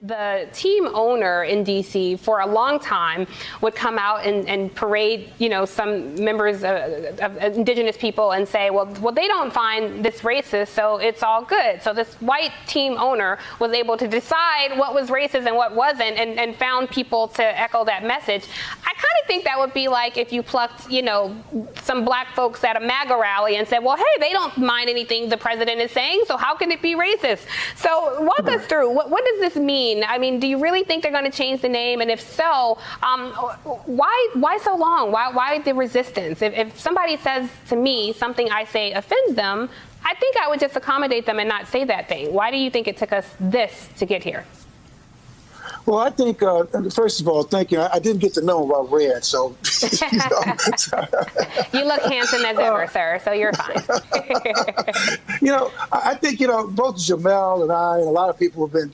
The team owner in D.C. for a long time would come out and parade, some members of indigenous people and say, well, they don't find this racist, so it's all good. So this white team owner was able to decide what was racist and what wasn't, and found people to echo that message. I kind of think that would be like if you plucked, some black folks at a MAGA rally and said, well, hey, they don't mind anything the president is saying, so how can it be racist? So walk us through, what does this mean? I mean, do you really think they're going to change the name? And if so, why so long? Why the resistance? If somebody says to me something I say offends them, I think I would just accommodate them and not say that thing. Why do you think it took us this to get here? Well, I think, first of all, thank you. I didn't get to know about Red, so. You look handsome as ever, sir, so you're fine. I think, both Jemele and I and a lot of people have been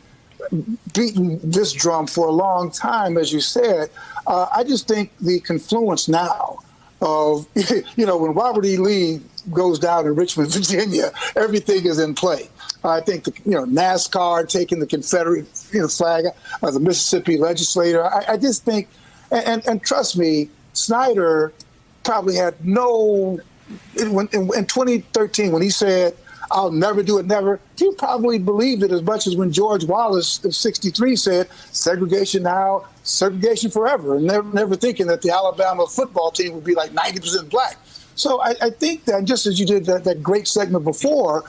beating this drum for a long time, as you said. I just think the confluence now of, when Robert E. Lee goes down in Richmond, Virginia, everything is in play. I think, NASCAR taking the Confederate flag, the Mississippi legislator. I just think, and trust me, Snyder probably had in 2013, when he said, I'll never do it, never, he probably believed it as much as when George Wallace of 63 said, segregation now, segregation forever, and never thinking that the Alabama football team would be like 90% black. So I think that, just as you did that great segment before,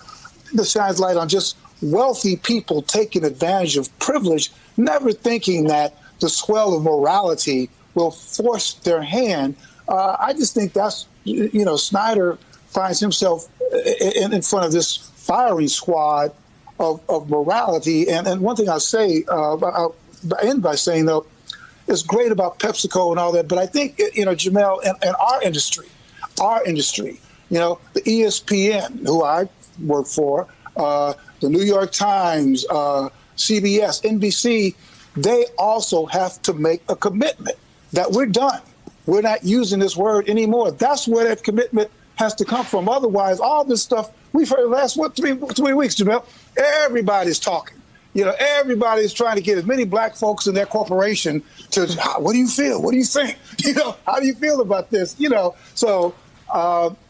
this shines light on just wealthy people taking advantage of privilege, never thinking that the swell of morality will force their hand. I just think that's, Snyder finds himself in front of this firing squad of morality. And one thing I'll say, I'll end by saying, though, it's great about PepsiCo and all that, but I think, Jemele, in our industry, the ESPN, who I work for, the New York Times, CBS, NBC, they also have to make a commitment that we're done. We're not using this word anymore. That's where that commitment has to come from. Otherwise, all this stuff we've heard the last, three weeks, Jemele, everybody's talking. Everybody's trying to get as many black folks in their corporation to, what do you feel? What do you think? How do you feel about this? So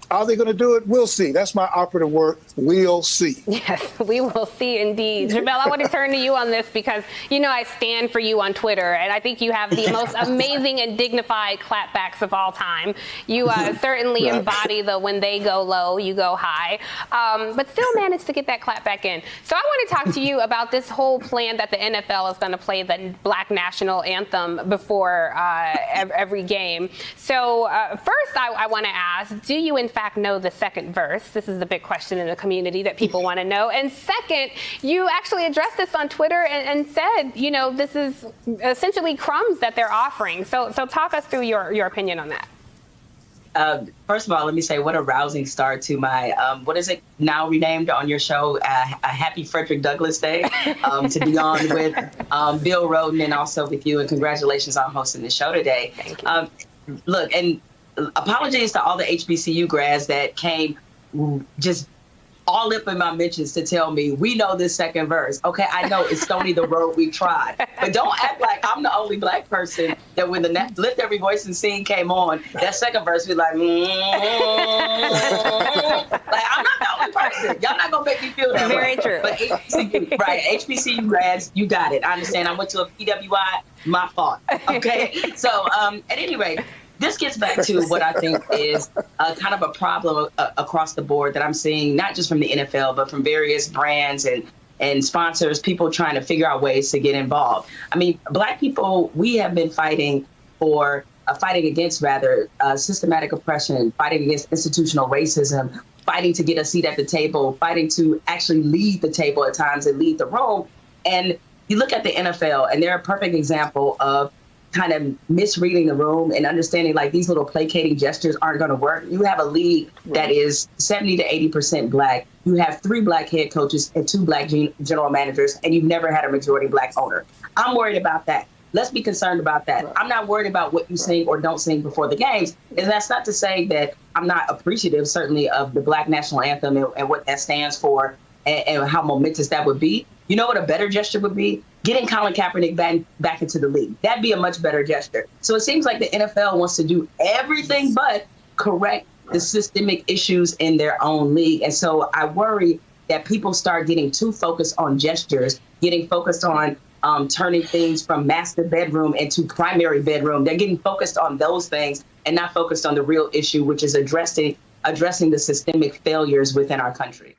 are they going to do it? We'll see. That's my operative word. We'll see. Yes, we will see indeed. Jemele, I want to turn to you on this because, I stand for you on Twitter, and I think you have the most amazing and dignified clapbacks of all time. You certainly embody the when they go low, you go high, but still manage to get that clapback in. So I want to talk to you about this whole plan that the NFL is going to play the Black National Anthem before every game. So first, I want to ask, do you in fact know the second verse? This is the big question in the community that people want to know. And second, you actually addressed this on Twitter and said, this is essentially crumbs that they're offering. So talk us through your opinion on that. First of all, let me say what a rousing start to my, what is it now renamed on your show, a happy Frederick Douglass Day, to be on with Bill Rhoden and also with you. And congratulations on hosting the show today. Thank you. Look, and apologies to all the HBCU grads that came just all up in my mentions to tell me, we know this second verse. Okay, I know it's stony the road we tried. But don't act like I'm the only black person that when the Lift Every Voice and Sing came on, that second verse was like, like, I'm not the only person. Y'all not going to make me feel that Very way. true. But HBCU, right, HBCU grads, you got it. I understand. I went to a PWI, my fault. Okay? So at any rate, this gets back to what I think is kind of a problem across the board that I'm seeing, not just from the NFL, but from various brands and sponsors, people trying to figure out ways to get involved. I mean, black people, we have been fighting against systematic oppression, fighting against institutional racism, fighting to get a seat at the table, fighting to actually lead the table at times and lead the room. And you look at the NFL, and they're a perfect example of kind of misreading the room and understanding like these little placating gestures aren't going to work. You have a league that is 70 to 80% black. You have 3 black head coaches and 2 black general managers, and you've never had a majority black owner. I'm worried about that. Let's be concerned about that. I'm not worried about what you sing or don't sing before the games. And that's not to say that I'm not appreciative, certainly, of the Black National Anthem and what that stands for and how momentous that would be. You know what a better gesture would be? getting Colin Kaepernick back into the league. That'd be a much better gesture. So it seems like the NFL wants to do everything but correct the systemic issues in their own league. And so I worry that people start getting too focused on gestures, getting focused on turning things from master bedroom into primary bedroom. They're getting focused on those things and not focused on the real issue, which is addressing the systemic failures within our country.